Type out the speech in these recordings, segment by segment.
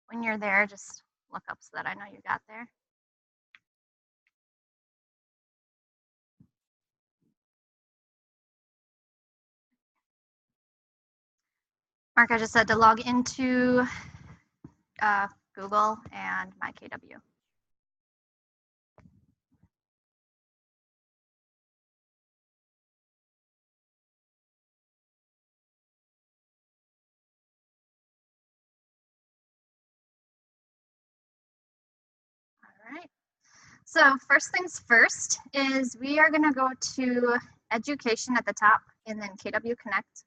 when you're there, just look up so that I know you got there. Mark, I just said to log into Google and my KW. All right. So first things first is we are going to go to education at the top and then KW Connect.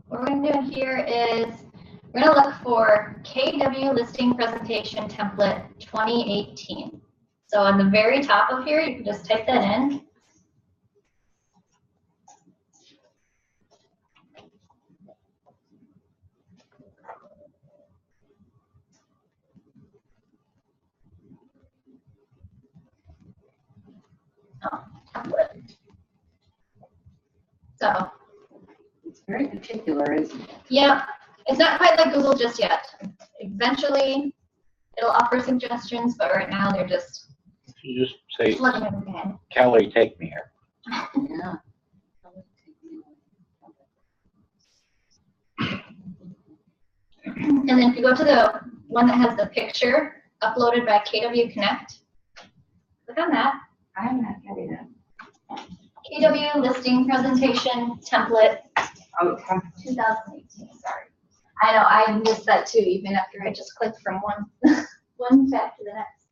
What we're going to do here is we're going to look for KW listing presentation template 2018. So on the very top of here, you can just type that in. Oh, template. So it's very particular, isn't it? Yeah, it's not quite like Google just yet. Eventually, it'll offer suggestions, but right now they're just. You just say, plugging everything in. Kelly, take me here. Yeah. And then if you go to the one that has the picture uploaded by KW Connect, click on that. I'm not getting it. KW listing presentation template Oh, it's from 2018. Sorry. I know I missed that too, even after I just clicked from one one tab to the next.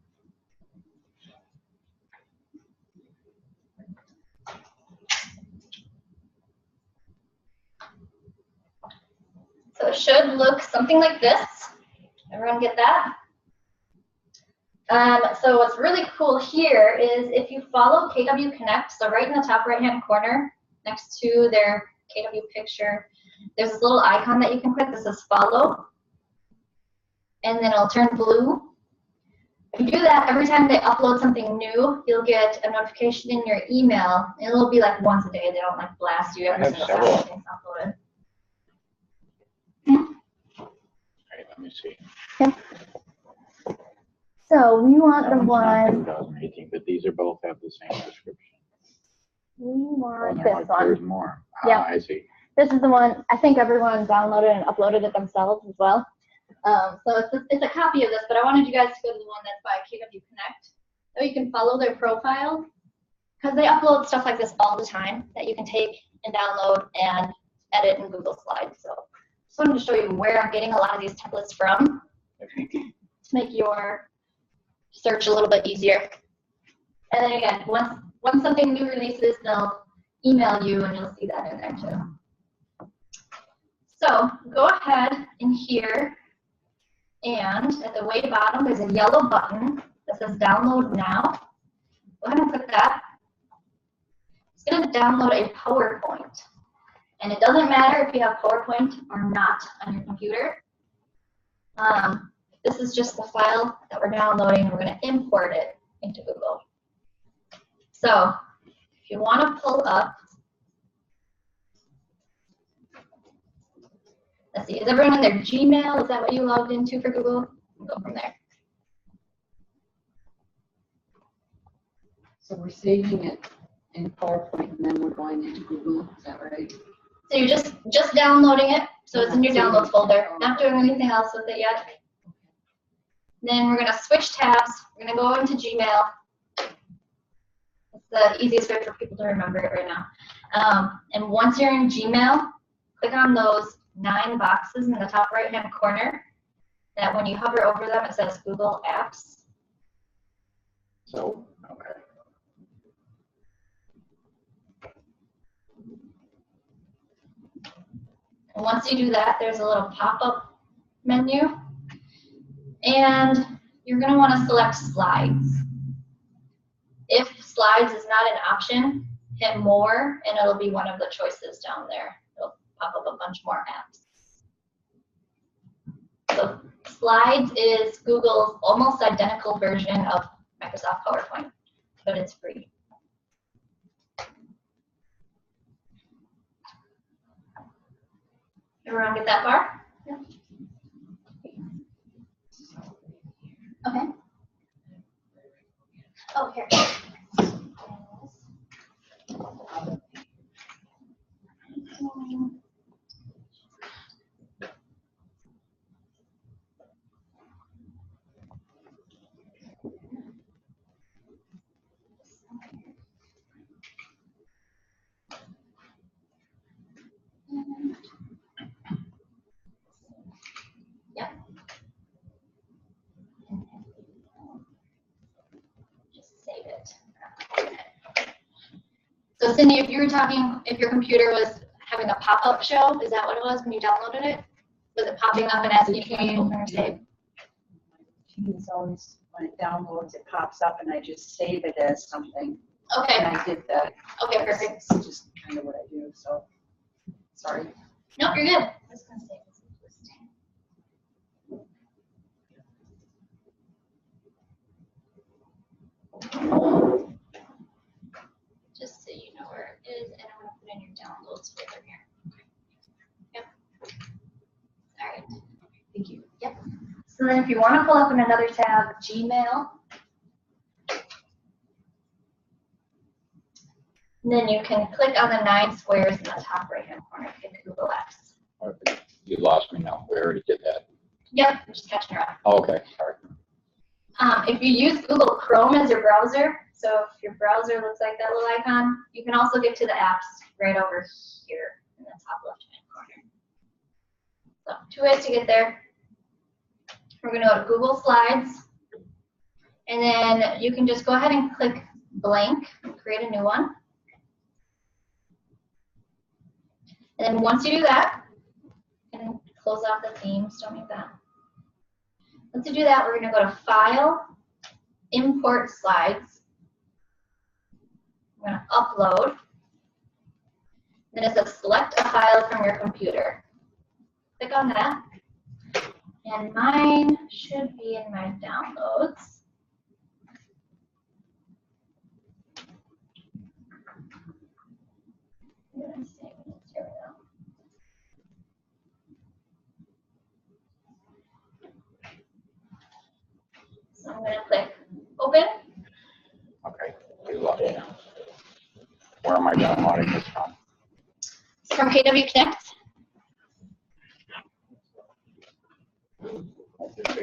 So it should look something like this. Everyone get that? So what's really cool here is if you follow KW Connect, so right in the top right-hand corner, next to their KW picture, there's this little icon that you can click that says follow, and then it'll turn blue. If you do that, every time they upload something new, you'll get a notification in your email. It'll be like once a day. They don't like blast you every single time something's uploaded. All right, let me see. Okay. So we want That the one's not one. 2018, but these are both have the same description. We want Oh, this like, one. there's more. Yeah. I see. This is the one. I think everyone downloaded and uploaded it themselves as well. So it's a copy of this, but I wanted you guys to go to the one that's by KW Connect, so you can follow their profile, because they upload stuff like this all the time that you can take and download and edit in Google Slides. So just wanted to show you where I'm getting a lot of these templates from to make your search a little bit easier. And then again, once something new releases, they'll email you and you'll see that in there too. So go ahead in here, and at the way bottom there's a yellow button that says download now. Go ahead and click that. It's going to download a PowerPoint. And it doesn't matter if you have PowerPoint or not on your computer. This is just the file that we're downloading. We're going to import it into Google. So if you want to pull up, let's see, is everyone in their Gmail? Is that what you logged into for Google? We'll go from there. So we're saving it in PowerPoint and then we're going into Google, is that right? So you're just downloading it, so it's in your downloads folder. Not doing anything else with it yet. Then we're going to switch tabs. We're going to go into Gmail. It's the easiest way for people to remember it right now. And once you're in Gmail, click on those 9 boxes in the top right-hand corner. That when you hover over them, it says Google Apps. So, okay. And once you do that, there's a little pop-up menu. And you're going to want to select Slides. If Slides is not an option, hit more, and it'll be one of the choices down there. It'll pop up a bunch more apps. So Slides is Google's almost identical version of Microsoft PowerPoint, but it's free. Everyone get that far? Yeah. Okay. Oh, here. Yep. Just save it. So Cindy, if you were talking, if your computer was having a pop-up show, is that what it was when you downloaded it? Was it popping up and asking you to open or save? Teams always, when it downloads, it pops up and I just save it as something. Okay. And I did that. Okay, perfect. It's just kind of what I do, so, sorry. Nope, you're good. I was gonna say this is listing. Just so you know where it is, and I'm gonna put in your downloads folder here. Yep. All right. Thank you. Yep. So then if you want to pull up in another tab, Gmail. And then you can click on the 9 squares in the top right-hand corner to get to Google Apps. You lost me now. We already did that. Yep, I'm just catching her up. Oh, okay, sorry. If you use Google Chrome as your browser, so if your browser looks like that little icon, you can also get to the apps right over here in the top left-hand corner. So 2 ways to get there. We're going to go to Google Slides, and then you can just go ahead and click blank, create a new one. And then once you do that, and close off the themes, don't need that. Once you do that, we're going to go to File, Import Slides. We're going to upload. Then it says select a file from your computer. Click on that. And mine should be in my downloads. Here we go. So I'm going to click open. Okay, you lost me. Where am I downloading this from? It's from KW Connect.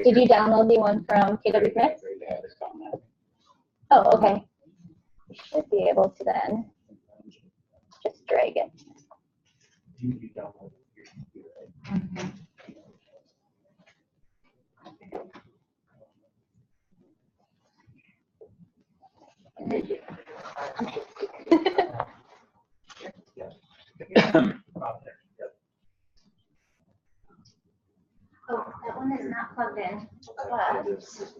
Did you download the one from KW Connect? Oh, okay. You should be able to then just drag it. Oh, that one is not plugged in. Just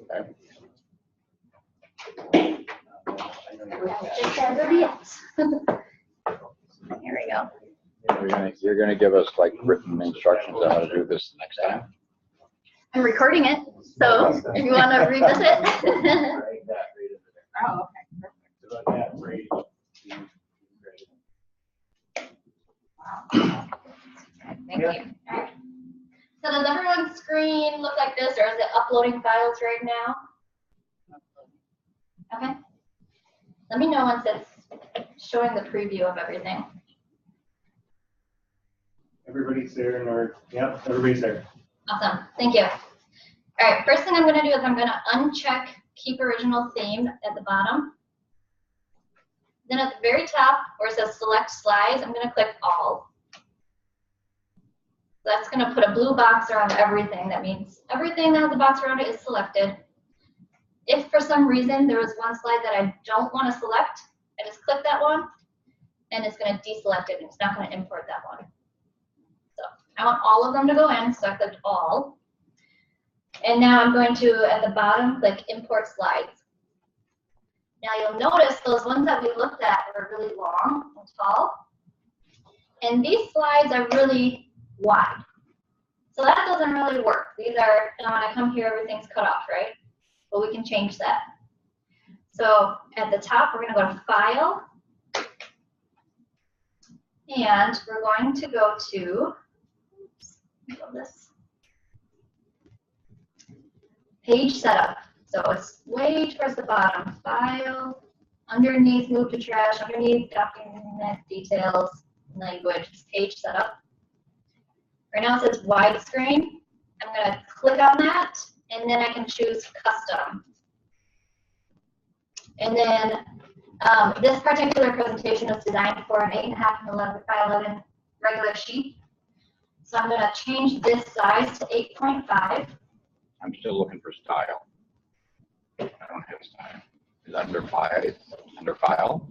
as of yet. Here we go. You're gonna give us like written instructions on how to do this next time? I'm recording it, so if you want to revisit. Oh, okay. Thank you. All right. So does everyone's screen look like this, or is it uploading files right now? Okay. Let me know once it's showing the preview of everything. Everybody's there, and yep, everybody's there. Awesome. Thank you. All right. First thing I'm going to do is I'm going to uncheck Keep Original Theme at the bottom. Then at the very top, where it says Select Slides, I'm going to click All. So that's going to put a blue box around everything. That means everything that has a box around it is selected. If for some reason there was one slide that I don't want to select, I just click that one, and it's going to deselect it, and it's not going to import that one. So I want all of them to go in, so I clicked All. And now I'm going to, at the bottom, click Import Slides. Now you'll notice those ones that we looked at were really long and tall. And these slides are really wide. So that doesn't really work. These are, when I come here, everything's cut off, right? But we can change that. So at the top, we're going to go to File. And we're going to go to this Page Setup. So it's way towards the bottom. File, underneath Move to Trash, underneath Document Details, Language, Page Setup. Right now it says widescreen. I'm going to click on that, and then I can choose custom. And then this particular presentation is designed for an 8.5 and 11 by 11 regular sheet. So I'm going to change this size to 8.5. I'm still looking for style. I don't have style. Is under file? It's under file.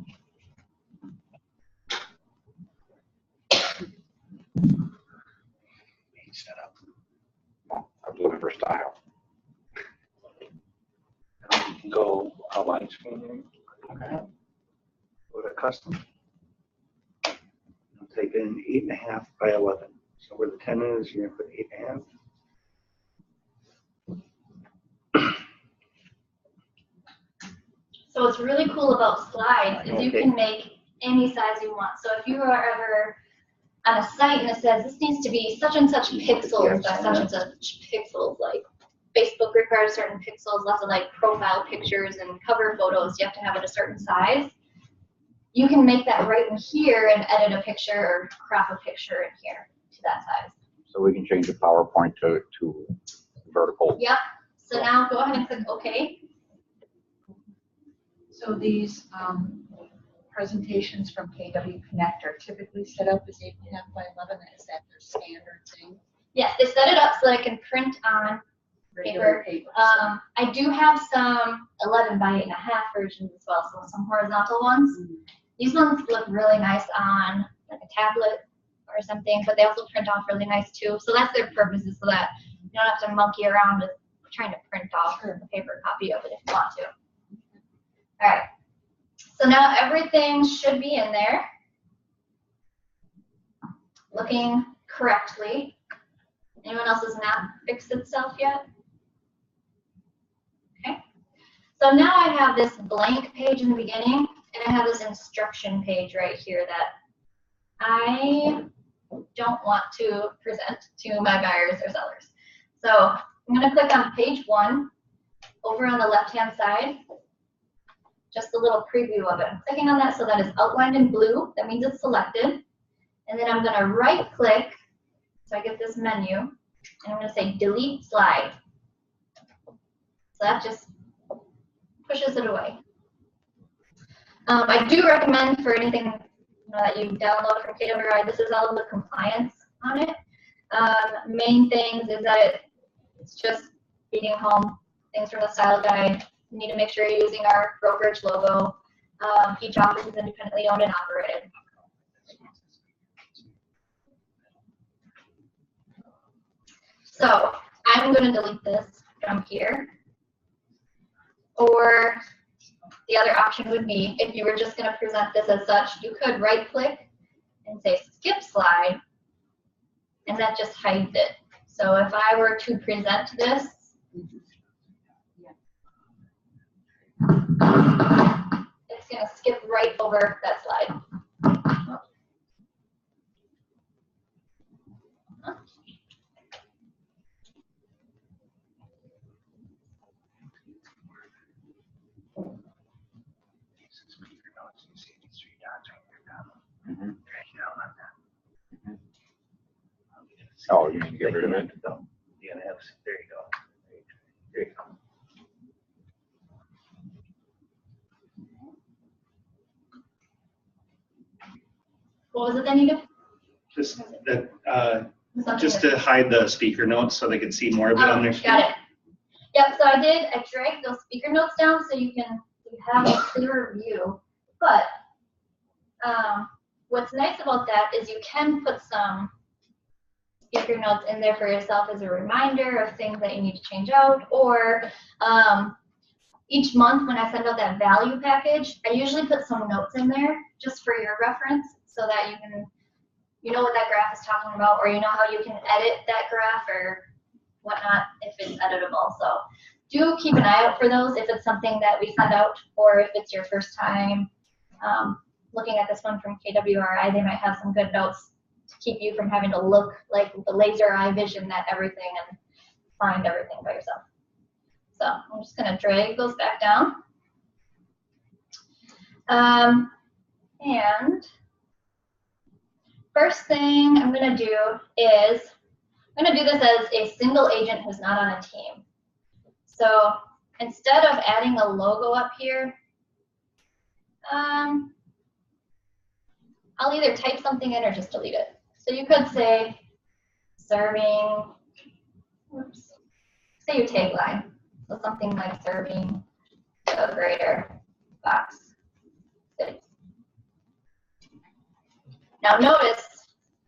Setup. Oh, I was looking for style. Now you can go outline screen, Okay. go to custom. And type in 8.5 by 11. So where the 10 is, you're gonna put 8.5. So what's really cool about slides is you can make any size you want. So if you are ever on a site and it says this needs to be such and such pixels by such and such pixels, like Facebook requires certain pixels, lots of like profile pictures and cover photos, you have to have it a certain size. You can make that right in here and edit a picture or crop a picture in here to that size. So we can change the PowerPoint to vertical. Yep. So now go ahead and click OK. So these presentations from KW Connect are typically set up as 8.5 by 11. Is that their standard thing? Yes, they set it up so that I can print on Regular paper. I do have some 11 by 8.5 versions as well, so some horizontal ones. These ones look really nice on like a tablet or something, but they also print off really nice too. So that's their purpose, is so that you don't have to monkey around with trying to print off a paper copy of it if you want to. All right, so now everything should be in there, looking correctly. Anyone else's map fixed itself yet? Okay. So now I have this blank page in the beginning, and I have this instruction page right here that I don't want to present to my buyers or sellers. So I'm going to click on page 1 over on the left-hand side. Just a little preview of it. I'm clicking on that so that it's outlined in blue. That means it's selected. And then I'm going to right-click so I get this menu. And I'm going to say delete slide. So that just pushes it away. I do recommend for anything that you download from KWI, this is all of the compliance on it. Main things is that it's just feeding home things from the style guide. You need to make sure you're using our brokerage logo. Each office is independently owned and operated. So I'm going to delete this from here. Or the other option would be, if you were just going to present this as such, you could right click and say skip slide, and that just hides it. So if I were to present this, it's going to skip right over that slide. Mhm. Drag down on that. Oh, you can get rid of it. No, you're gonna have, there you go. There you go. What was it that you did? Just that, just to hide the speaker notes so they can see more of it on their screen. Got it. Yep, so I dragged those speaker notes down so you have a clearer view. But what's nice about that is you can put some speaker notes in there for yourself as a reminder of things that you need to change out, or each month when I send out that value package, I usually put some notes in there just for your reference so that you know what that graph is talking about, or you know how you can edit that graph or whatnot if it's editable. So do keep an eye out for those if it's something that we send out, or if it's your first time looking at this one from KWRI, they might have some good notes to keep you from having to look like the laser eye vision at everything and find everything by yourself. So I'm just going to drag those back down. And first thing I'm going to do is I'm going to do this as a single agent who's not on a team. So instead of adding a logo up here, I'll either type something in or just delete it. So you could say serving, whoops, say your tagline. So something like serving the greater Fox cities. Now notice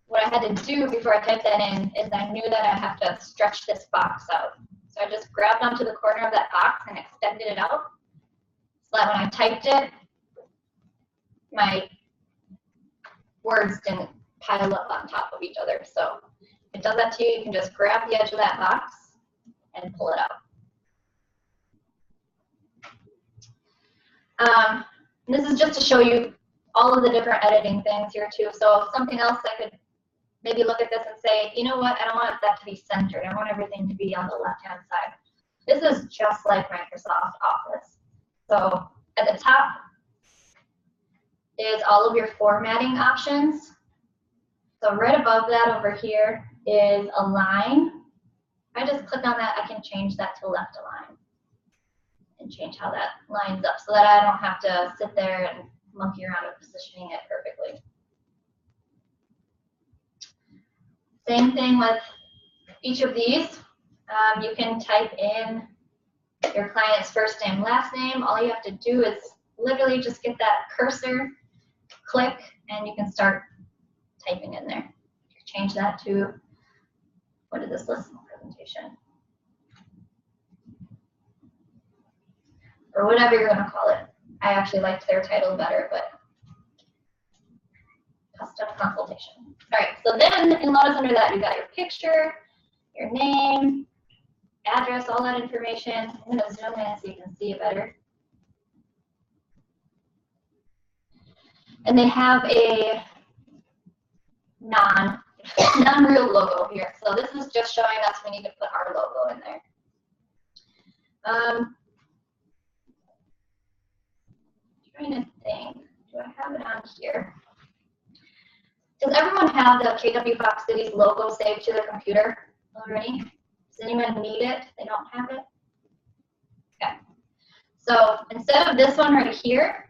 what I had to do before I typed that in is I knew that I have to stretch this box out. So I just grabbed onto the corner of that box and extended it out so that when I typed it, my words didn't pile up on top of each other. So if it does that to you, you can just grab the edge of that box and pull it out. This is just to show you all of the different editing things here too. So something else I could maybe look at this and say, you know what, I don't want that to be centered. I want everything to be on the left-hand side. This is just like Microsoft Office. So at the top is all of your formatting options. So right above that over here is align. If I just click on that, I can change that to left align and change how that lines up so that I don't have to sit there and monkey around with positioning it perfectly. Same thing with each of these. You can type in your client's first name, last name. All you have to do is literally just get that cursor, click, and you can start typing in there. Change that to, what is this listening presentation? Or whatever you're going to call it. I actually liked their title better, but custom consultation. All right, so then you'll notice under that you've got your picture, your name, address, all that information. I'm going to zoom in so you can see it better. And they have a non-real logo here. So this is just showing us we need to put our logo in there. Trying to think, do I have it on here? Does everyone have the KW Fox Cities logo saved to their computer already? Does anyone need it? They don't have it? Okay. So instead of this one right here,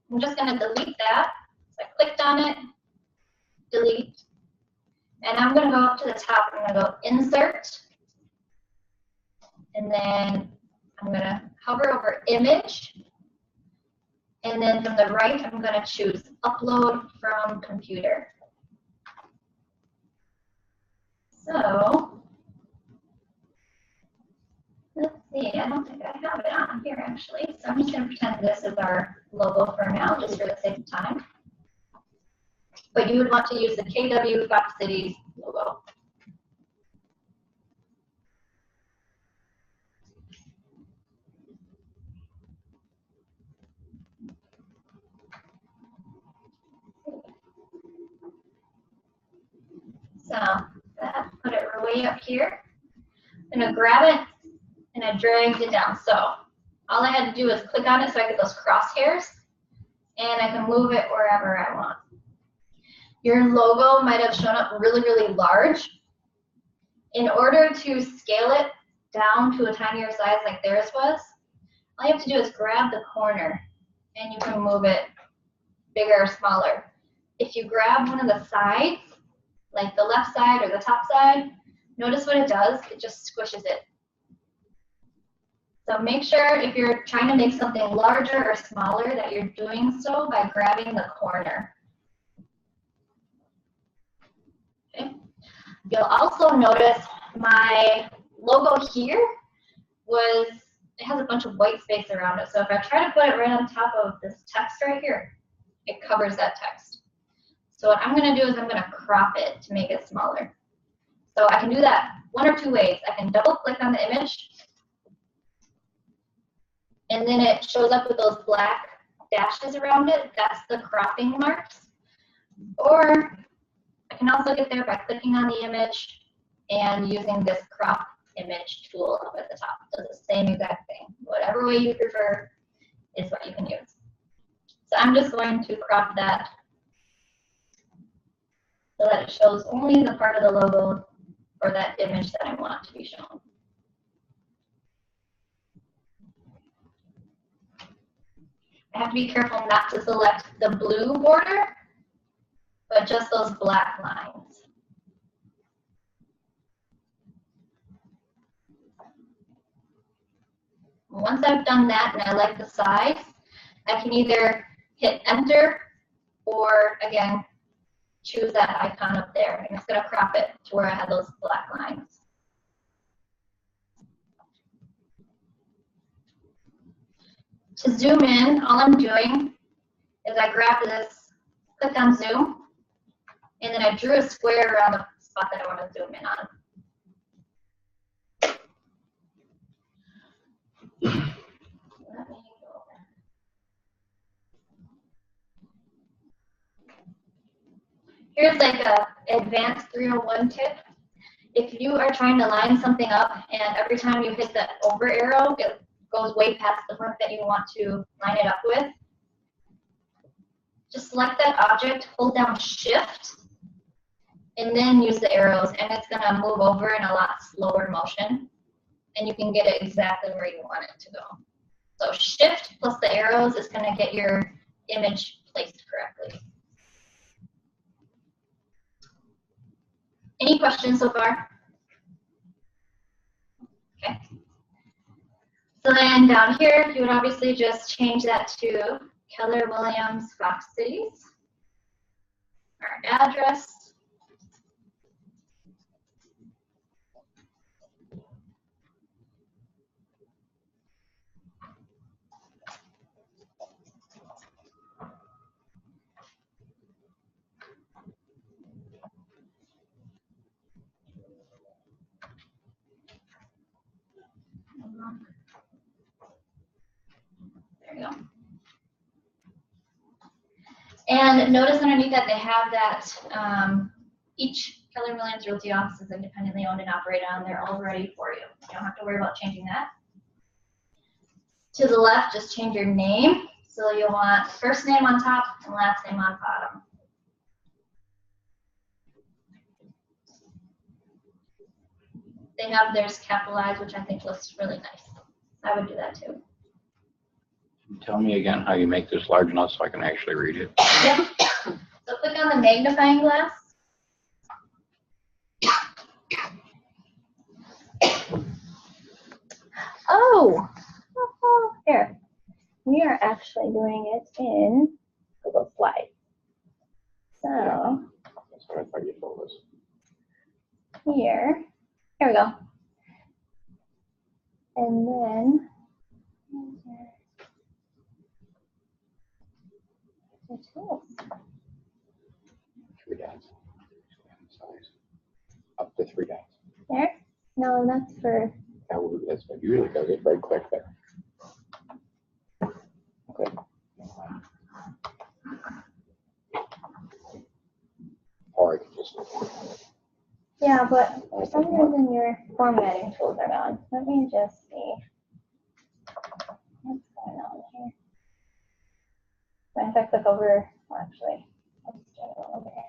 I'm just going to delete that. So I clicked on it, delete, and I'm going to go up to the top. I'm going to go insert, and then I'm going to hover over image. And then from the right, I'm going to choose upload from computer. So let's see, I don't think I have it on here actually. So I'm just going to pretend this is our logo for now, just for the sake of time. But you would want to use the KW Fox Cities logo. So that, put it way up here. I'm going to grab it and I dragged it down. So all I had to do was click on it so I get those crosshairs and I can move it wherever I want. Your logo might have shown up really, really large. In order to scale it down to a tinier size like theirs was, all you have to do is grab the corner and you can move it bigger or smaller. If you grab one of the sides, like the left side or the top side, notice what it does, it just squishes it. So make sure if you're trying to make something larger or smaller that you're doing so by grabbing the corner. Okay. You'll also notice my logo here was it has a bunch of white space around it. So if I try to put it right on top of this text right here, it covers that text. So what I'm going to do is I'm going to crop it to make it smaller. So I can do that one or two ways. I can double click on the image, and then it shows up with those black dashes around it. That's the cropping marks. Or I can also get there by clicking on the image and using this crop image tool up at the top. Does the same exact thing. Whatever way you prefer is what you can use. So I'm just going to crop that so that it shows only the part of the logo or that image that I want to be shown. I have to be careful not to select the blue border, but just those black lines. Once I've done that and I like the size, I can either hit enter or, again, choose that icon up there, and it's going to crop it to where I have those black lines. To zoom in, all I'm doing is I grab this, click on zoom, and then I drew a square around the spot that I want to zoom in on. Let me go. Here's like a advanced 301 tip. If you are trying to line something up and every time you hit the over arrow, it goes way past the mark that you want to line it up with, just select that object, hold down shift, and then use the arrows, and it's going to move over in a lot slower motion, and you can get it exactly where you want it to go. So shift plus the arrows is going to get your image placed correctly. Any questions so far? Okay. So then down here, you would obviously just change that to Keller Williams Fox Cities, our address. There you go. And notice underneath that they have that each Keller Williams Realty office is independently owned and operated on. They're all ready for you. You don't have to worry about changing that. To the left, just change your name. So you'll want first name on top and last name on bottom. They have theirs capitalized, which I think looks really nice. I would do that too. Tell me again how you make this large enough so I can actually read it. Yep. So click on the magnifying glass. Oh, here. We are actually doing it in Google Slides. So That's what I thought you told us. here we go. And then the tools. 3 dots. Size. Up to 3 dots. There? No, that's for. That's what you really gotta get right click there. Okay. Or I can just. Yeah, but for some reason your formatting tools are gone. Let me just see what's going on here. So if I click over, well, actually, let's do it over here.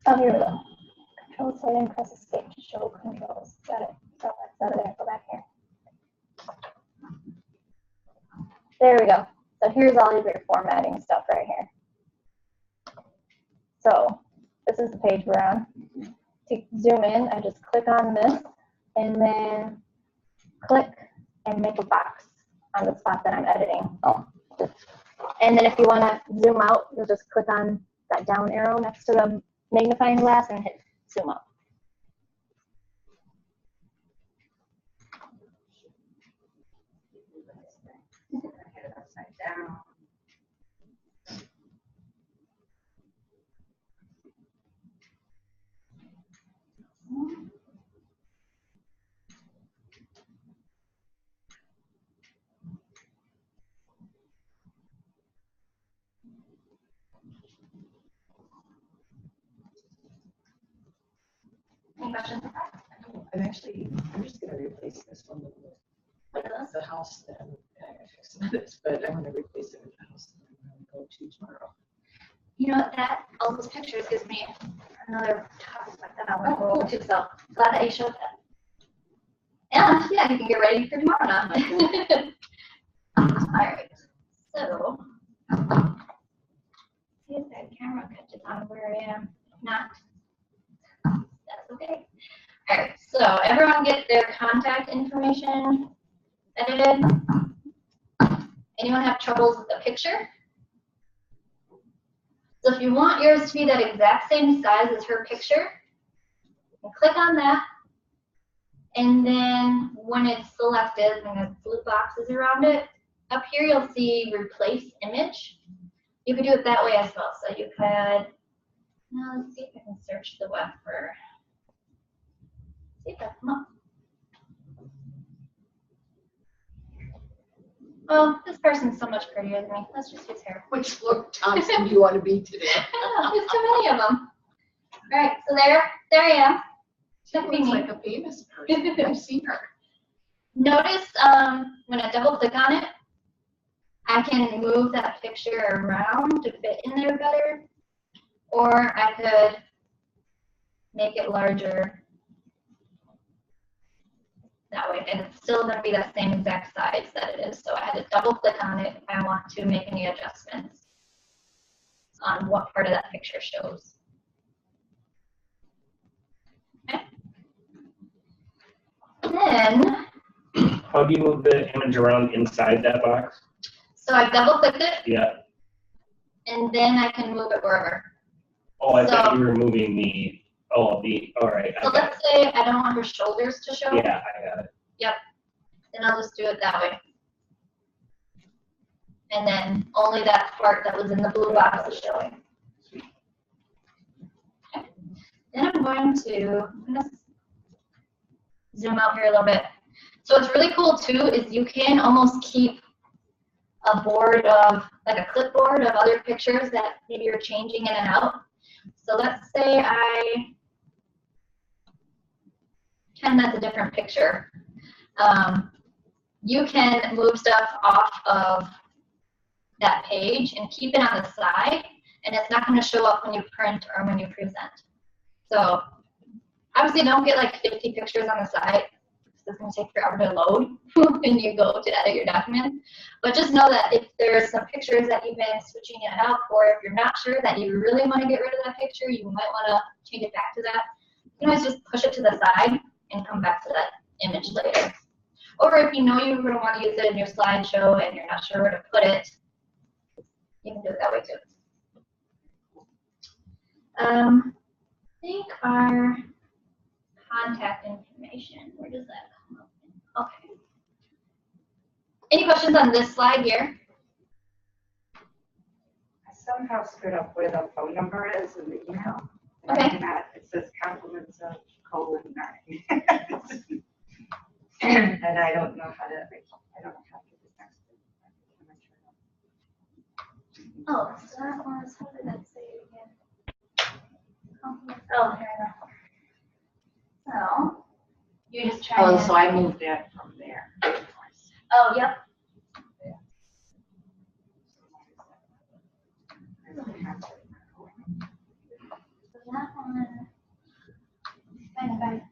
Oh, here we go. Control set and press escape to show controls. Got it. So that's out of there. Go back here. There we go. So here's all of your formatting stuff right here. So this is the page we're on. To zoom in, I just click on this and then click and make a box on the spot that I'm editing. Oh. And then if you want to zoom out, you'll just click on that down arrow next to the magnifying glass and hit zoom up. Upside down. Any questions? I'm just gonna replace this one with the house that I'm gonna fix some of this, but I want to replace it with the house that I'm gonna go to tomorrow. You know what, that, all those pictures gives me another topic that I want to go over too, so glad that you showed that. And, yeah, you can get ready for tomorrow now. Alright, so, see if that camera catches on where I am. Not. That's okay. Alright, so everyone get their contact information edited. Anyone have troubles with the picture? So if you want yours to be that exact same size as her picture, you click on that, and then when it's selected and the blue boxes around it, up here you'll see replace image. You could do it that way as well. So you could, now let's see if I can search the web for, see if that come up. Oh, this person's so much prettier than me. Let's just use her. Which look, Thompson, do you want to be today? There's too many of them. All right, so there I am. She Look at looks me. like a famous person. I've seen her. Notice when I double click on it, I can move that picture around to fit in there better, or I could make it larger that way, and it's still going to be that same exact size that it is. So I had to double click on it if I want to make any adjustments on what part of that picture shows. Okay. Then, How do you move the image around inside that box? so I double clicked it, Yeah. and then I can move it wherever. Oh, I thought So- you were moving the, all right. I So got let's say I don't want her shoulders to show. it. Yeah, I got it. Then I'll just do it that way. And then only that part that was in the blue box is showing. Okay. Then I'm going to zoom out here a little bit. So what's really cool too is you can almost keep a board of, like a clipboard of other pictures that maybe you're changing in and out. So let's say I pretend that's a different picture. You can move stuff off of that page and keep it on the side, and it's not going to show up when you print or when you present. So obviously don't get like 50 pictures on the side. It's going to take forever to load when you go to edit your document. But just know that if there's some pictures that you've been switching it out, or if you're not sure that you really want to get rid of that picture, you might want to change it back to that. You can always just push it to the side and come back to that image later. Or if you know you're going to want to use it in your slideshow and you're not sure where to put it, you can do it that way too. I think our contact information, where does that come up? Okay. Any questions on this slide here? I somehow screwed up where the phone number is in the email. Okay. It says compliments of :9. And I don't know how to, I don't know how to do this next. Oh, so that was, how did that say it again? Oh, here I go. So, you just try Oh, and, so I moved that from there. oh, yep. So that one, kind of back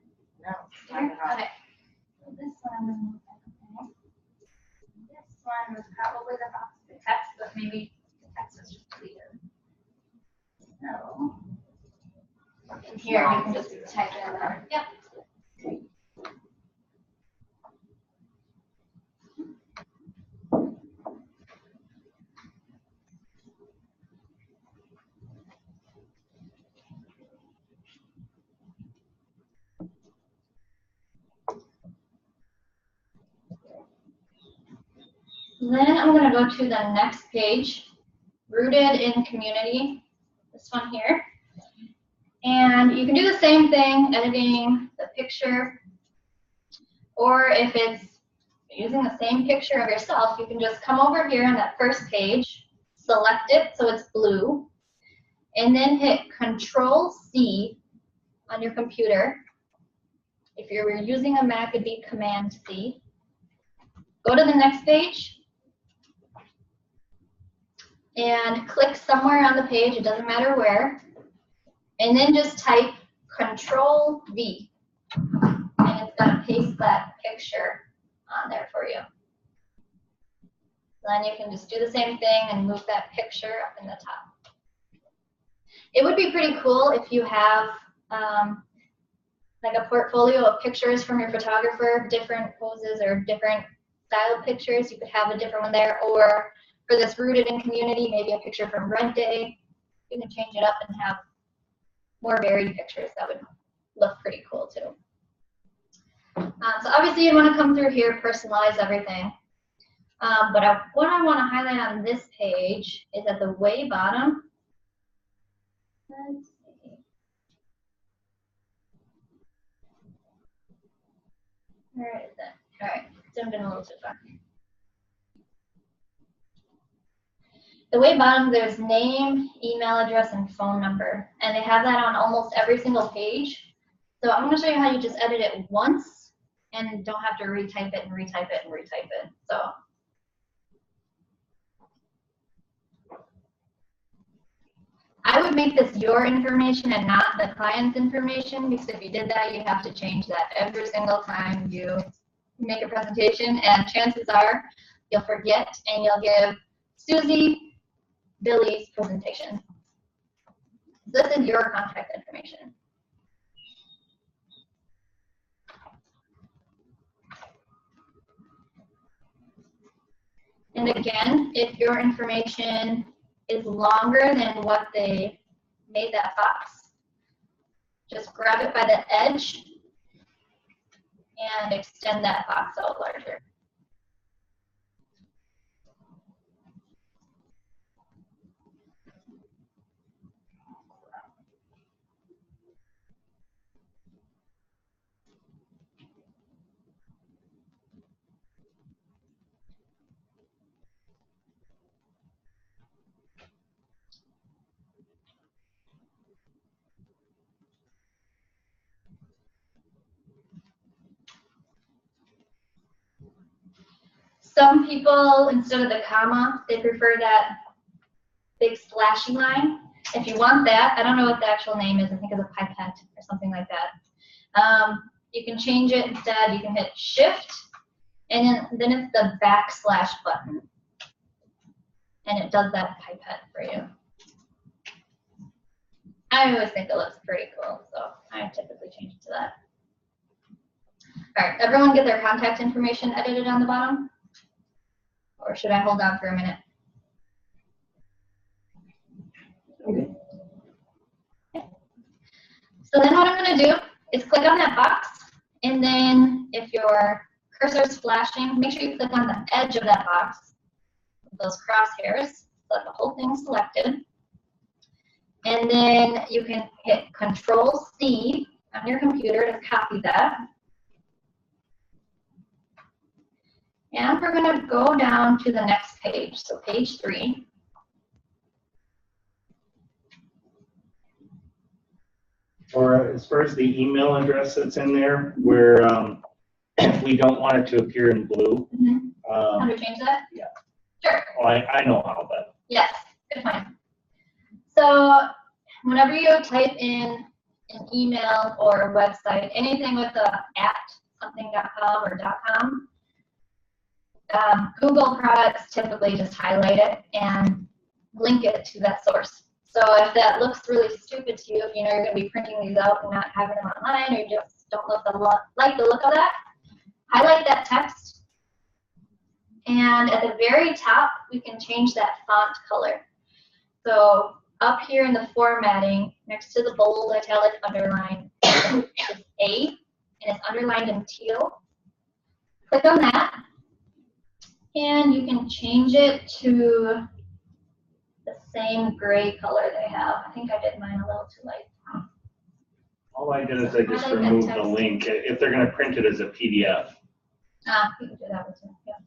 No, here. Okay. So this one, okay. This one was probably the box of text, but maybe the text was just deleted. So, And here you can just type in there. Yep. Then I'm going to go to the next page, Rooted in Community, this one here. And you can do the same thing, editing the picture, or if it's using the same picture of yourself, you can just come over here on that first page, select it so it's blue, and then hit Control-C on your computer. If you're using a Mac, it'd be Command-C. Go to the next page, and click somewhere on the page, it doesn't matter where, and then just type Control-V, and it's going to paste that picture on there for you. Then you can just do the same thing and move that picture up in the top. It would be pretty cool if you have like a portfolio of pictures from your photographer, different poses or different style pictures. You could have a different one there, or for this Rooted in Community, maybe a picture from Red Day. You can change it up and have more varied pictures. That would look pretty cool too. So obviously you want to come through here, personalize everything. But what I want to highlight on this page is at the way bottom. Let's see. Where is it? All right, zoomed in a little too far. The way bottom, there's name, email address, and phone number. And they have that on almost every single page. So I'm going to show you how you just edit it once and don't have to retype it and retype it and retype it. So I would make this your information and not the client's information, because if you did that, you have to change that every single time you make a presentation, and chances are you'll forget and you'll give Susie Billy's presentation. This is your contact information. And again, if your information is longer than what they made that box, just grab it by the edge and extend that box out larger. Some people, instead of the comma, they prefer that big slashy line. If you want that, I don't know what the actual name is. I think it's a pipette or something like that. You can change it instead. You can hit Shift, and then it's the backslash button. And it does that pipette for you. I always think it looks pretty cool, so I typically change it to that. All right, everyone get their contact information edited on the bottom? Or should I hold on for a minute? Okay. So then what I'm going to do is click on that box, and then if your cursor is flashing, make sure you click on the edge of that box with those crosshairs so that the whole thing's selected. And then you can hit Control-C on your computer to copy that. And we're going to go down to the next page, so page 3. Or as far as the email address that's in there, where we don't want it to appear in blue. How to change that? Yeah. Sure. Well, I know how, but Yes, good point. So whenever you type in an email or a website, anything with a at something.com or .com, Google products typically just highlight it and link it to that source. So if that looks really stupid to you, if you know you're going to be printing these out and not having them online, or you just don't like the look of that, highlight that text. And at the very top, we can change that font color. So up here in the formatting, next to the bold, italic, underline, is A, and it's underlined in teal. Click on that, and you can change it to the same gray color they have. I think I did mine a little too light. All I did is I just removed the link, if they're gonna print it as a PDF. Ah, you can do that one too, yeah.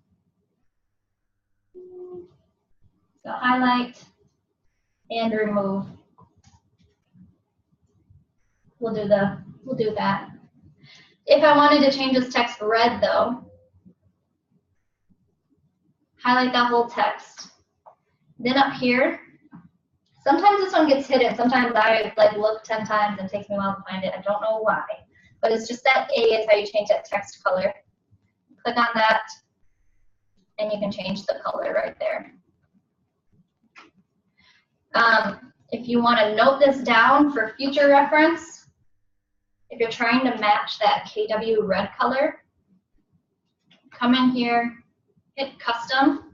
So highlight and remove. We'll do that. If I wanted to change this text red though, highlight that whole text. Then up here, sometimes this one gets hidden. Sometimes I like look 10 times and it takes me a while to find it. I don't know why, but it's just that A is how you change that text color. Click on that, and you can change the color right there. If you want to note this down for future reference, if you're trying to match that KW red color, come in here, hit custom,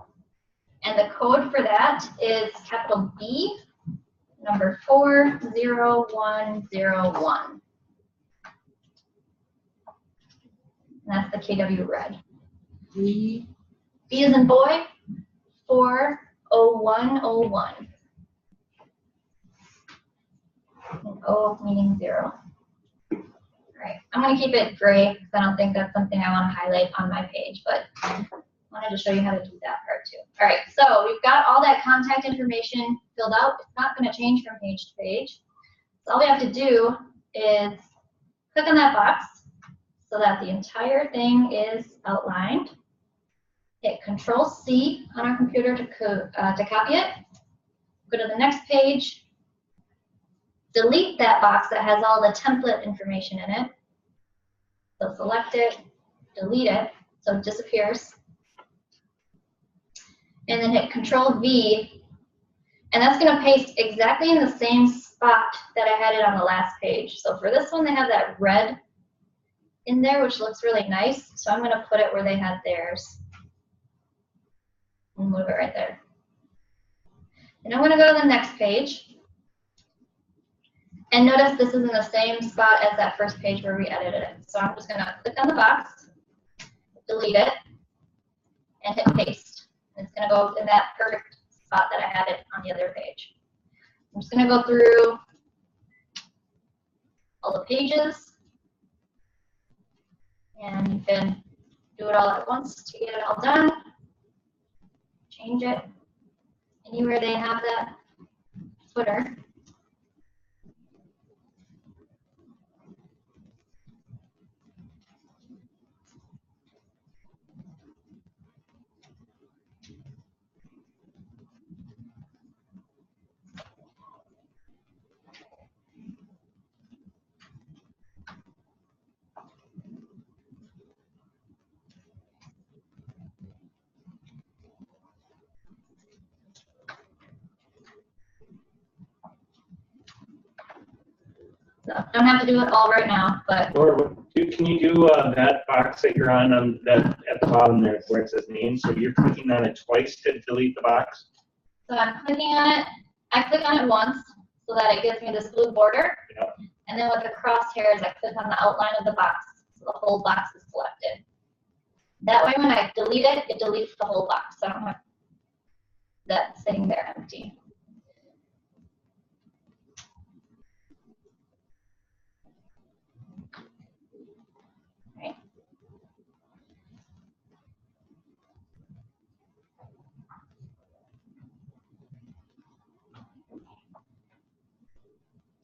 and the code for that is capital B, number 40101. And that's the KW red. B as in boy, 40101. And O meaning 0. All right, I'm going to keep it gray because I don't think that's something I want to highlight on my page, but I wanted to show you how to do that part too. All right, so we've got all that contact information filled out. It's not going to change from page to page. So all we have to do is click on that box so that the entire thing is outlined. Hit Control-C on our computer to copy it. Go to the next page. Delete that box that has all the template information in it. So select it, delete it, so it disappears. And then hit Control-V, and that's going to paste exactly in the same spot that I had it on the last page. So for this one, they have that red in there, which looks really nice. So I'm going to put it where they had theirs. And move it right there. And I'm going to go to the next page. And notice this is in the same spot as that first page where we edited it. So I'm just going to click on the box, delete it, and hit paste. And it's going to go in that perfect spot that I had it on the other page. I'm just going to go through all the pages. And you can do it all at once to get it all done. Change it anywhere they have that footer. So don't have to do it all right now, but Or can you do that box that you're on that at the bottom there where it says name? So you're clicking on it twice to delete the box? so I'm clicking on it. I click on it once so that it gives me this blue border. Yep. And then with the crosshairs, I click on the outline of the box so the whole box is selected. That way when I delete it, it deletes the whole box. So I don't have that sitting there empty. Right.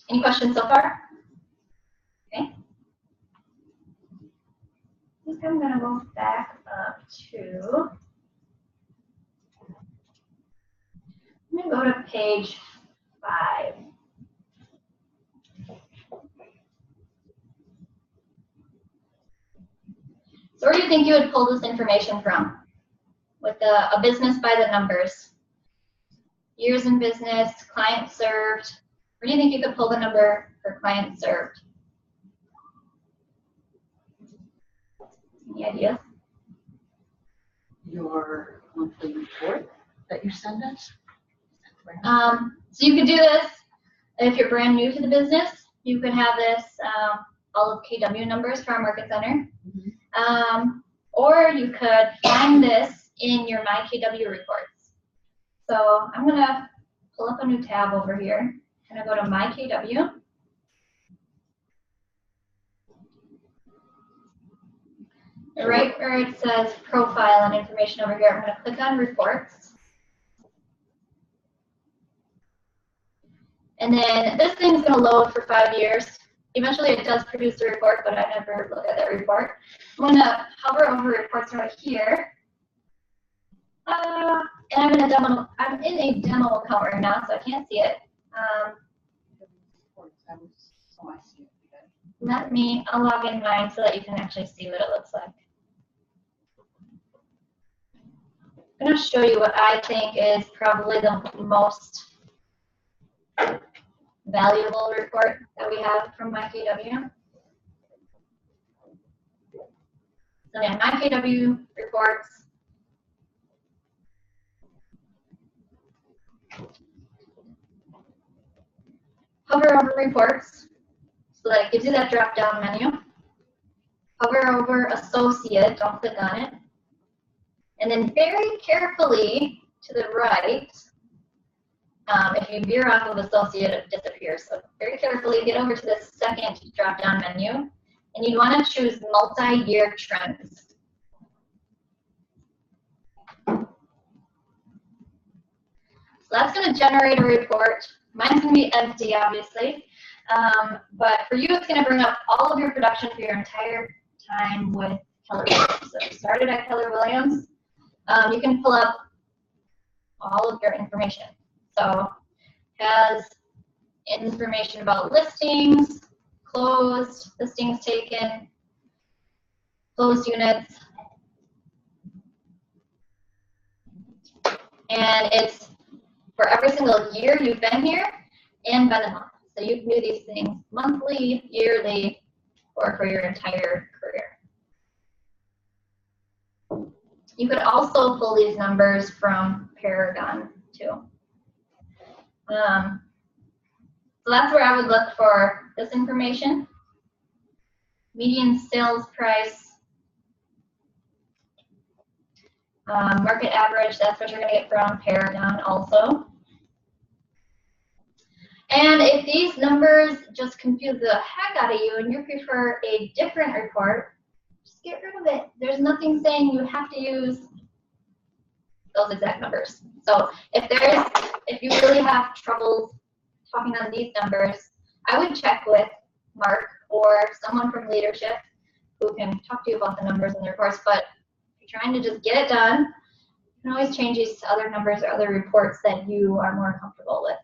Any questions so far? Okay. I think I'm going to go back up to, I'm going to go to page 5. So where do you think you would pull this information from with a business by the numbers? years in business, clients served. Where do you think you could pull the number for clients served? Any ideas? Your monthly report that you send us? So you could do this if you're brand new to the business. You could have this, all of KW numbers for our market center. Or you could find this in your My KW reports. So I'm going to pull up a new tab over here. I'm going to go to My KW. Right where it says profile and information over here, I'm going to click on reports. And then this thing's going to load for 5 years. Eventually it does produce a report, but I never look at that report. I'm going to hover over reports right here. And I'm in a demo account right now, so I can't see it. Let me, I'll log in mine so that you can actually see what it looks like. I'm going to show you what I think is probably the most valuable report that we have from MyKW. So yeah, MyKW reports. Hover over reports so that it gives you that drop down menu. Hover over associate, don't click on it. And then very carefully to the right, if you veer off of associate, it disappears. So very carefully get over to the second drop down menu, and you want to choose multi-year trends. So that's going to generate a report. Mine's going to be empty, obviously. But for you, it's going to bring up all of your production for your entire time with Keller Williams. So if you started at Keller Williams, you can pull up all of your information. So it has information about listings, closed, listings taken, closed units. And it's for every single year you've been here and by the month. So you can do these things monthly, yearly, or for your entire career. You could also pull these numbers from Paragon too. So that's where I would look for this information. Median sales price, market average, that's what you're going to get from Paragon also. And if these numbers just confuse the heck out of you and you prefer a different report, just get rid of it. There's nothing saying you have to use those exact numbers. So if you really have trouble talking on these numbers, I would check with Mark or someone from leadership who can talk to you about the numbers in the reports. But if you're trying to just get it done, you can always change these to other numbers or other reports that you are more comfortable with.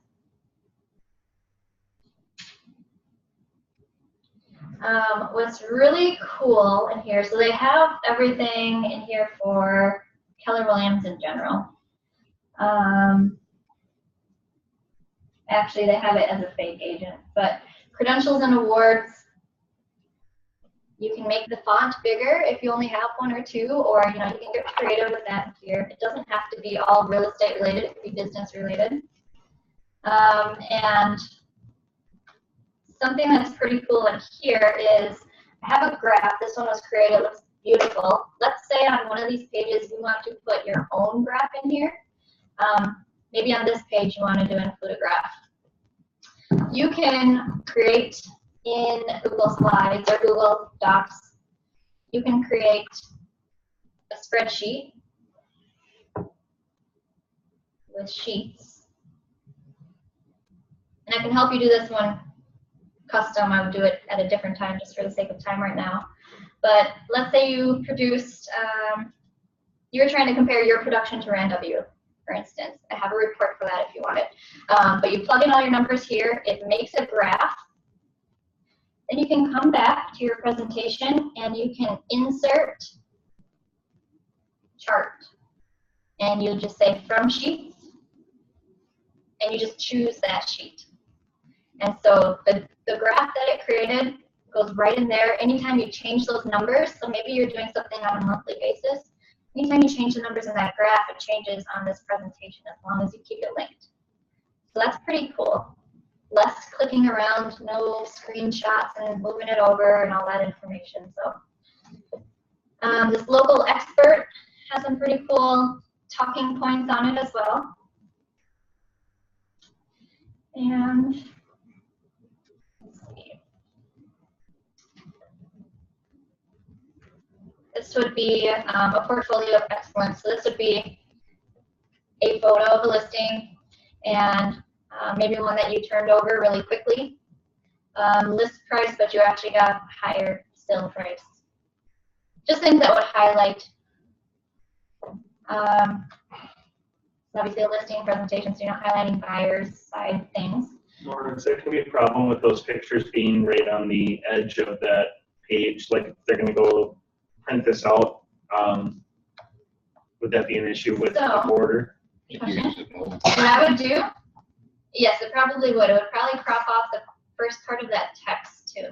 What's really cool in here, so they have everything in here for Keller Williams in general. Actually, they have it as a fake agent, but credentials and awards, you can make the font bigger if you only have one or two, or you can get creative with that here. It doesn't have to be all real estate related, it could be business related. And something that's pretty cool in here is I have a graph. This one was created, it looks beautiful. Let's say on one of these pages you want to put your own graph in here. Maybe on this page you want to include a graph. You can create in Google Slides or Google Docs, you can create a spreadsheet with sheets. And I can help you do this one custom. I would do it at a different time just for the sake of time right now. But let's say you produced, you're trying to compare your production to RANW, for instance. I have a report for that if you want it. But you plug in all your numbers here, it makes a graph. Then you can come back to your presentation and you can insert chart. And you'll just say from sheets. and you just choose that sheet. And so the graph that it created goes right in there. Anytime you change those numbers, so maybe you're doing something on a monthly basis, anytime you change the numbers in that graph, it changes on this presentation as long as you keep it linked. So that's pretty cool. Less clicking around, no screenshots and moving it over and all that information. So this local expert has some pretty cool talking points on it as well. And let's see. This would be a portfolio of excellence. So this would be a photo of a listing and maybe one that you turned over really quickly. List price, but you actually got higher sale price. Just things that would highlight obviously a listing presentation, so you're not highlighting buyers' side things. Lawrence, there can be a problem with those pictures being right on the edge of that page. Like if they're going to go print this out, would that be an issue with the border? What I would do, yes, it probably would. It would probably crop off the first part of that text too.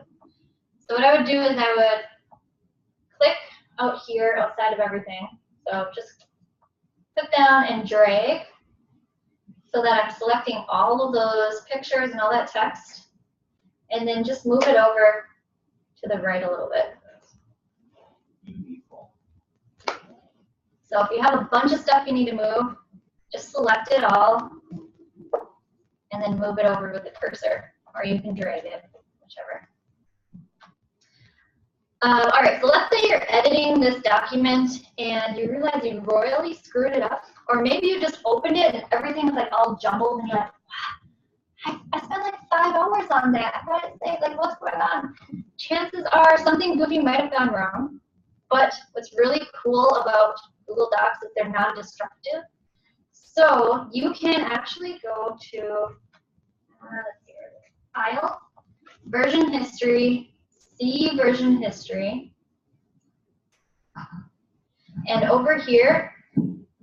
So what I would do is I would click out here outside of everything. So just click down and drag so that I'm selecting all of those pictures and all that text, and then just move it over to the right a little bit. So if you have a bunch of stuff you need to move, just select it all and then move it over with the cursor, or you can drag it, whichever. All right, so let's say you're editing this document and you realize you royally screwed it up, or maybe you just opened it and everything is like all jumbled and you're like, wow, I spent like 5 hours on that. I thought it say, like, what's going on? Chances are something goofy might have gone wrong, but what's really cool about Google Docs is they're non-destructive. So you can actually go to let's see, File, Version History, See Version History, and over here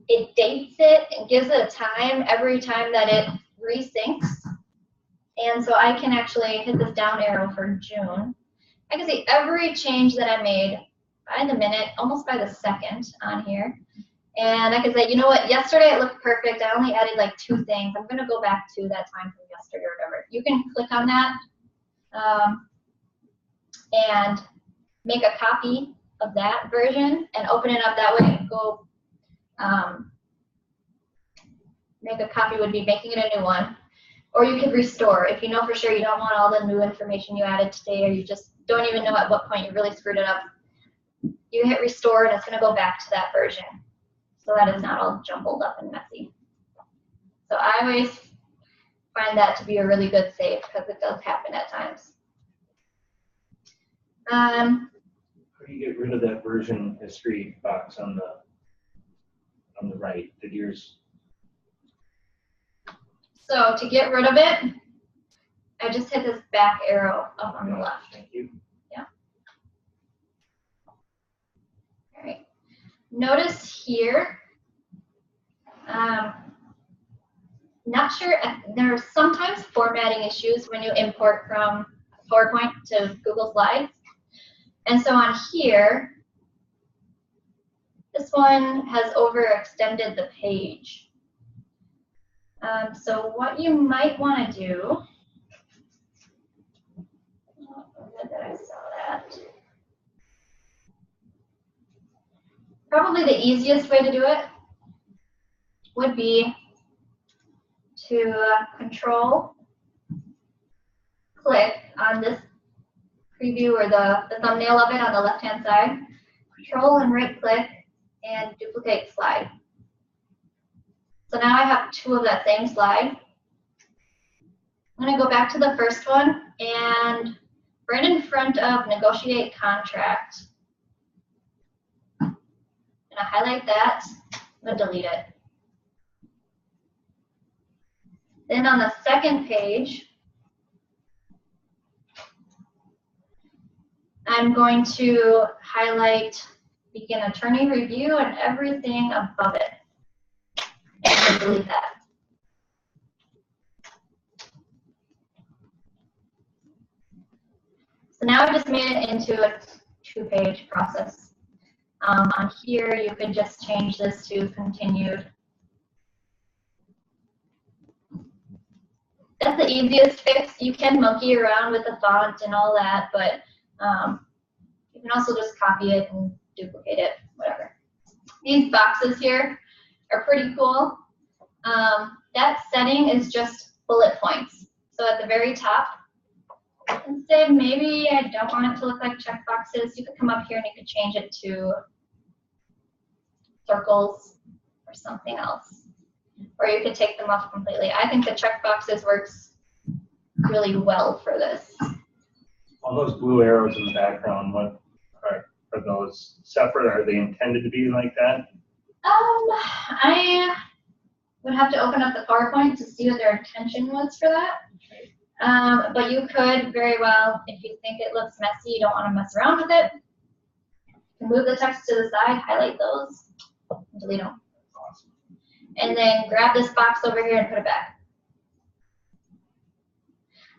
it dates it and gives it a time every time that it resyncs. And so I can actually hit this down arrow for June. I can see every change that I made by the minute, almost by the second on here. And I can say, you know what, yesterday it looked perfect. I only added like 2 things. I'm going to go back to that time from yesterday or whatever. You can click on that and make a copy of that version and open it up that way. Go make a copy would be making it a new one. Or you could restore. If you know for sure you don't want all the new information you added today, or you just don't even know at what point you really screwed it up, you hit restore and it's going to go back to that version. So that is not all jumbled up and messy. So I always find that to be a really good save because it does happen at times. How do you get rid of that version history box on the right? Did yours? So to get rid of it, I just hit this back arrow up on the left. Thank you. Yeah. All right. Notice here, not sure, there are sometimes formatting issues when you import from PowerPoint to Google Slides. And so on here, this one has overextended the page. So what you might want to do, that I saw that. Probably the easiest way to do it would be to control click on this preview or the thumbnail of it on the left hand side, control and right click and duplicate slide. So now I have 2 of that same slide. I'm going to go back to the first one and right in front of negotiate contract, I'm going to highlight that. I'm going to delete it. Then on the second page, I'm going to highlight begin attorney review and everything above it. And delete that. now I just made it into a 2-page process. On here, you could just change this to continued. That's the easiest fix. You can monkey around with the font and all that, but you can also just copy it and duplicate it, whatever. These boxes here are pretty cool. That setting is just bullet points. So at the very top, and say maybe I don't want it to look like checkboxes, you could come up here and you could change it to circles or something else. Or you could take them off completely. I think the checkboxes works really well for this. All those blue arrows in the background, what are those separate? Are they intended to be like that? I would have to open up the PowerPoint to see what their intention was for that. But you could very well, if you think it looks messy, you don't want to mess around with it, you can move the text to the side, highlight those, and delete them. And then grab this box over here and put it back.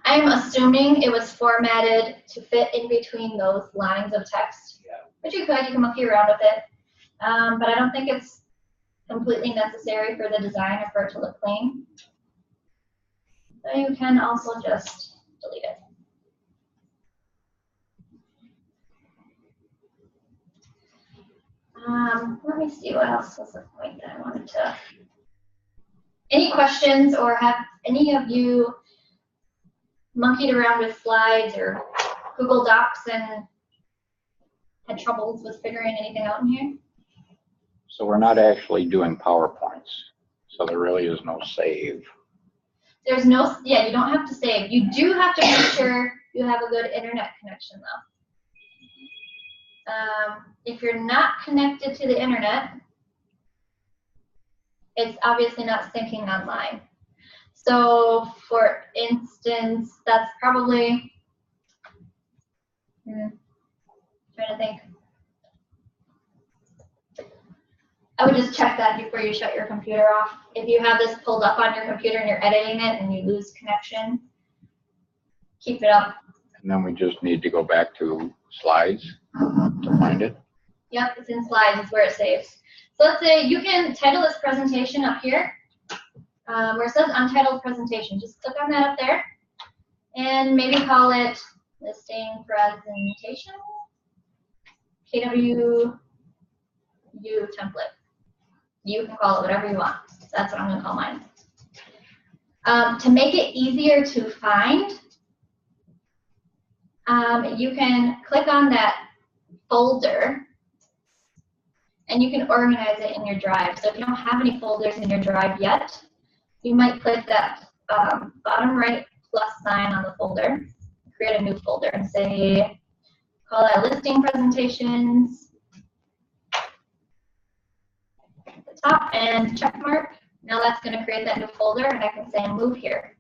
I'm assuming it was formatted to fit in between those lines of text. Yeah. But you can monkey around with it. But I don't think it's completely necessary for the design or for it to look clean. So you can also just delete it. Let me see what else was the point that I wanted to. Any questions, or have any of you monkeyed around with slides or Google Docs and had troubles with figuring anything out in here? So we're not actually doing PowerPoints. So there really is no save. There's no, yeah, you don't have to save. You do have to make sure you have a good internet connection though. If you're not connected to the internet, it's obviously not syncing online. So for instance, that's probably, trying to think. I would just check that before you shut your computer off. If you have this pulled up on your computer and you're editing it and you lose connection, keep it up. And then we just need to go back to slides to find it. Yep, it's in slides, it's where it saves. So let's say you can title this presentation up here, where it says untitled presentation. Just click on that up there and maybe call it listing presentation, KWU template. You can call it whatever you want. That's what I'm going to call mine. To make it easier to find, you can click on that folder and you can organize it in your drive. So if you don't have any folders in your drive yet, you might click that bottom right plus sign on the folder, create a new folder and say, call that listing presentations, at the top and check mark. Now that's going to create that new folder and I can say move here.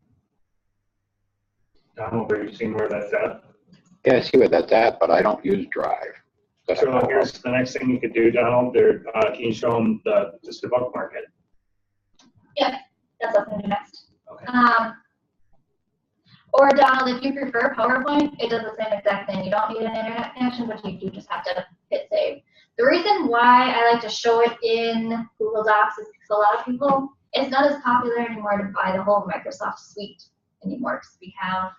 Donald, are you seeing where that's at? Yeah, I see what that's at, but I don't use Drive. So here's the next thing you could do, Donald. There, can you show them just the bookmark it? Yep, that's what I'm going to do next. Okay. Or Donald, if you prefer PowerPoint, it does the same exact thing. You don't need an internet connection, but you do just have to hit save. The reason why I like to show it in Google Docs is because a lot of people, it's not as popular anymore to buy the whole Microsoft suite anymore because we have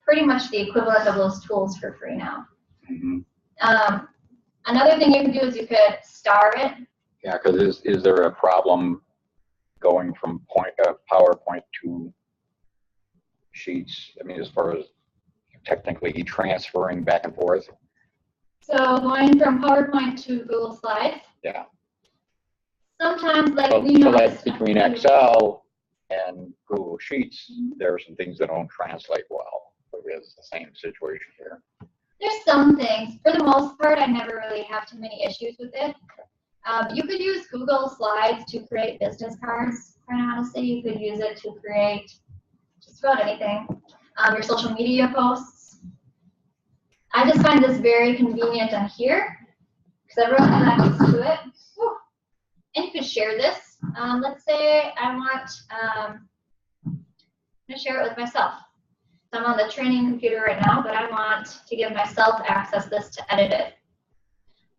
pretty much the equivalent of those tools for free now. Mm-hmm. Another thing you can do is you could star it. Yeah, because is there a problem going from PowerPoint to Sheets? I mean, as far as technically transferring back and forth? So going from PowerPoint to Google Slides. Yeah. Sometimes, like, So, you know, so like between Excel and Google Sheets, there are some things that don't translate well. But it's the same situation here. there's some things. For the most part, I never really have too many issues with it. You could use Google Slides to create business cards, quite honestly. You could use it to create just about anything. Your social media posts. I just find this very convenient on here because everyone has access to it. Whew. And you could share this. Let's say I want to share it with myself. So So I'm on the training computer right now, but I want to give myself access this to edit it.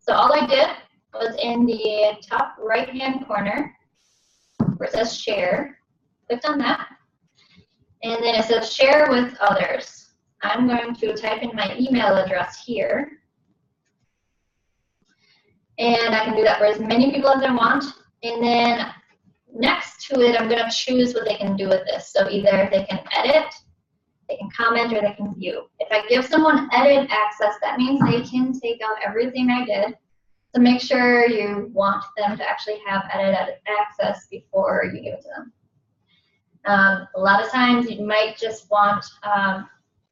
So all I did was in the top right-hand corner where it says share, clicked on that, and then it says share with others. I'm going to type in my email address here, and I can do that for as many people as I want, and then next to it, I'm going to choose what they can do with this. So either they can edit, they can comment, or they can view. If I give someone edit access, that means they can take out everything I did. So make sure you want them to actually have edit access before you give it to them. A lot of times you might just want,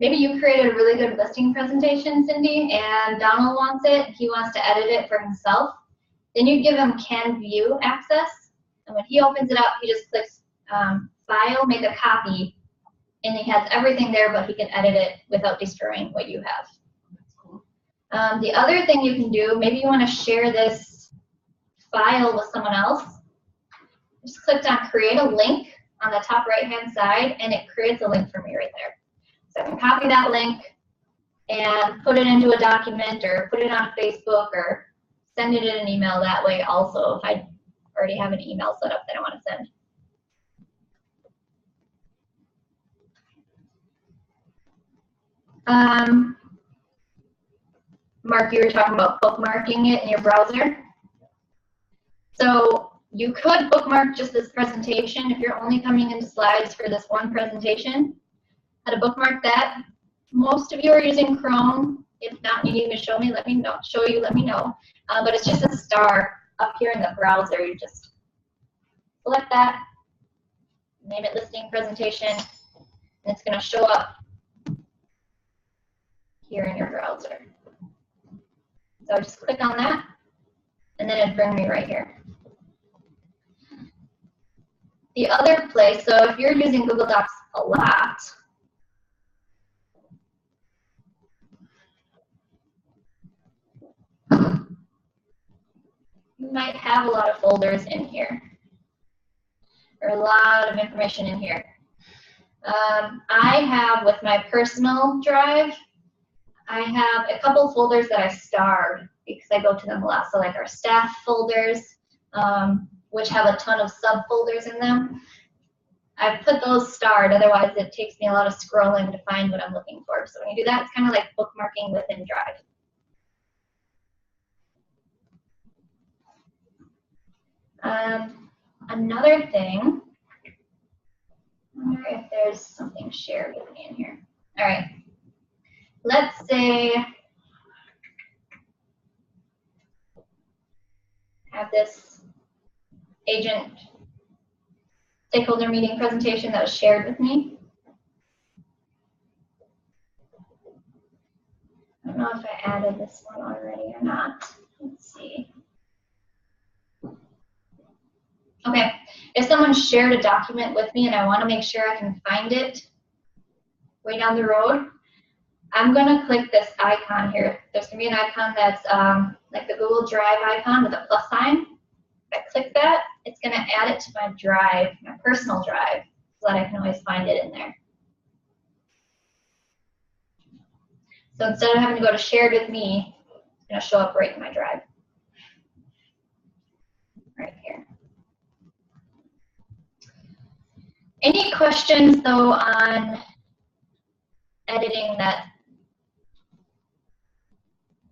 maybe you created a really good listing presentation, Cindy, and Donald wants it. He wants to edit it for himself. Then you give him can view access. And when he opens it up, he just clicks file, make a copy, and he has everything there, but he can edit it without destroying what you have. That's cool. The other thing you can do, maybe you want to share this file with someone else. Just click on create a link on the top right hand side, and it creates a link for me right there. So I can copy that link and put it into a document or put it on Facebook or send it in an email that way also if I already have an email set up that I want to send. Mark, you were talking about bookmarking it in your browser. So you could bookmark just this presentation if you're only coming into slides for this one presentation. How to bookmark that? Most of you are using Chrome. If not, you need to show me, let me know. Let me know. But it's just a star up here in the browser. You just select that, name it listing presentation, and it's going to show up here in your browser. So just click on that, and then it'll bring me right here. The other place, so if you're using Google Docs a lot, you might have a lot of folders in here, or a lot of information in here. I have, with my personal drive, I have a couple folders that I starred because I go to them a lot. So like our staff folders, which have a ton of subfolders in them. I put those starred, otherwise it takes me a lot of scrolling to find what I'm looking for. So when you do that, it's kind of like bookmarking within Drive. Another thing, I wonder if there's something shared with me in here. All right, let's say I have this agent stakeholder meeting presentation that was shared with me. I don't know if I added this one already or not. Let's see. Okay, if someone shared a document with me and I want to make sure I can find it way down the road, I'm going to click this icon here. There's going to be an icon that's like the Google Drive icon with a plus sign. If I click that, it's going to add it to my drive, my personal drive, so that I can always find it in there. So instead of having to go to shared with me, it's going to show up right in my drive. Right here. Any questions, though, on editing that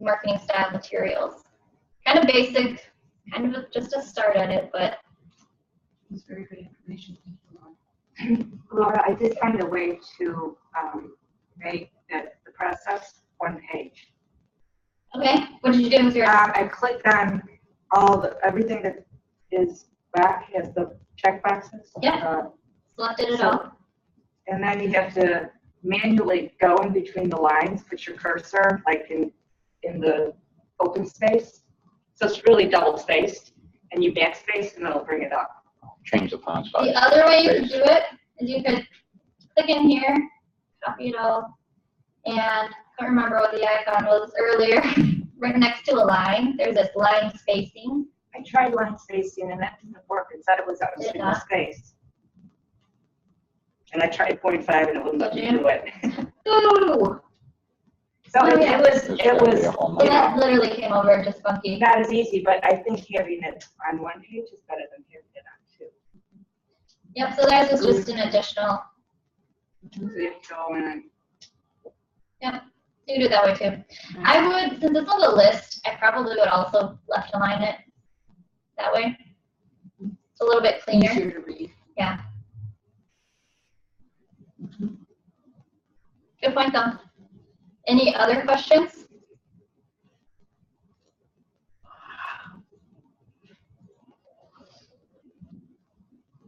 marketing style materials? Kind of basic, kind of just a start at it, but It's very good information. Laura, I did find a way to make the process one page. okay. What did you do with your? I clicked on everything that is back has the check boxes. Yeah. Selected it all. And then you have to manually go in between the lines, put your cursor like in the open space. So it's really double spaced, and you backspace and it'll bring it up. Change the font size. The other way you could do it is you could click in here, copy it all, and I can't remember what the icon was earlier. Right next to a line, there's this line spacing. I tried line spacing and that didn't work. It said it was out of Did single not. space. And I tried 0.5 and it wouldn't let me do it. Ooh. So Oh, yeah. it was, So you that know, literally came over just funky. not as easy, but I think having it on one page is better than having it on two. Yep, so theirs is just an additional. So you go in. Yeah, you can do it that way too. I would, since it's on the list, I probably would also left align it that way. It's a little bit cleaner. Easier to read. Yeah. Good point though. Any other questions?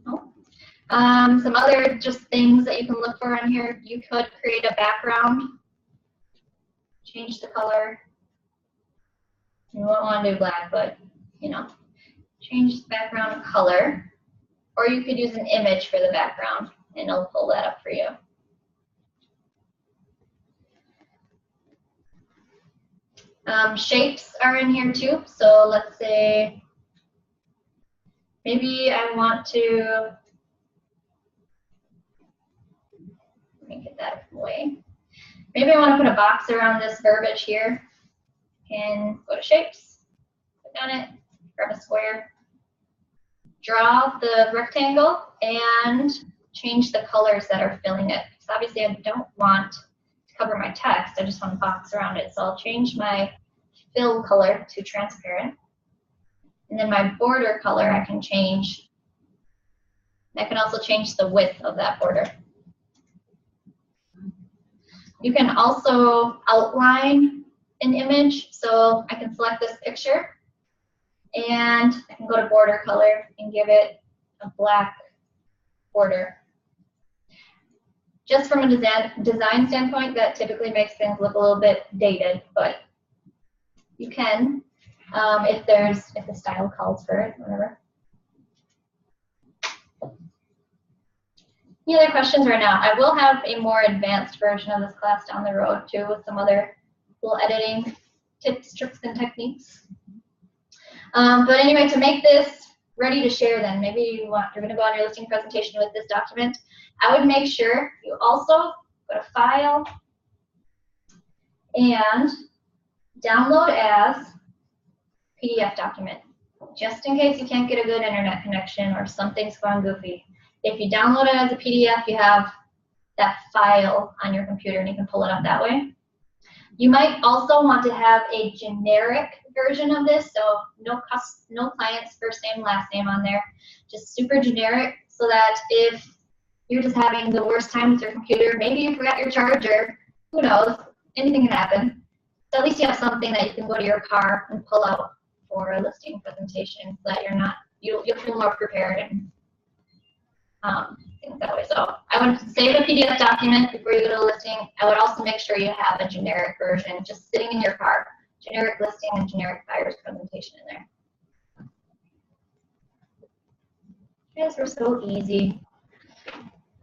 No? Some other just things that you can look for on here. You could create a background. Change the color. You won't want to do black, but you know, change the background color. Or you could use an image for the background and it'll pull that up for you. Shapes are in here too. So let's say maybe I want to, let me get that away. Maybe I want to put a box around this verbiage here. And go to shapes, click on it, grab a square, draw the rectangle, and change the colors that are filling it. Because obviously I don't want to cover my text, I just want a box around it. So I'll change my fill color to transparent. And then my border color I can change. I can also change the width of that border. You can also outline an image. So I can select this picture and I can go to border color and give it a black border. Just from a design standpoint, that typically makes things look a little bit dated, but you can if the style calls for it, whatever. Any other questions right now? I will have a more advanced version of this class down the road too with some other cool editing tips, tricks, and techniques. But anyway, to make this ready to share then, maybe you're going to go on your listing presentation with this document. I would make sure you also go to File and Download as PDF document, just in case you can't get a good internet connection or something's gone goofy. If you download it as a PDF, you have that file on your computer and you can pull it up that way. You might also want to have a generic version of this, so no client's first name, last name on there, just super generic, so that if you're just having the worst time with your computer, maybe you forgot your charger, who knows, anything can happen. So at least you have something that you can go to your car and pull out for a listing presentation, so that you'll feel more prepared and things that way. So I would save a PDF document before you go to a listing. I would also make sure you have a generic version just sitting in your car. Generic listing and generic buyer's presentation in there. You guys were so easy.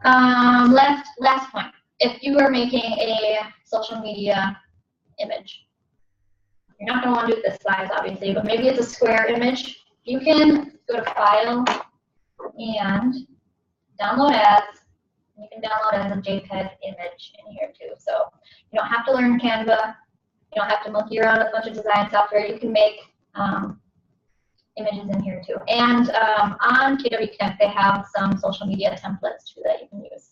Last point. If you are making a social media image, you're not going to want to do it this size, obviously, but maybe it's a square image. You can go to File and Download as. You can download as a JPEG image in here too. So you don't have to learn Canva. You don't have to monkey around with a bunch of design software. You can make images in here too. And on KW Connect, they have some social media templates too that you can use.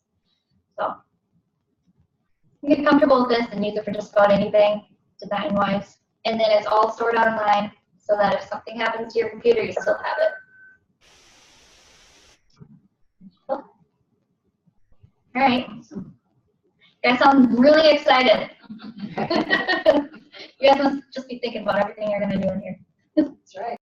So you get comfortable with this and use it for just about anything design-wise. And then it's all stored online so that if something happens to your computer, you still have it. All right. You guys sound really excited. You guys must just be thinking about everything you're going to do in here. That's right.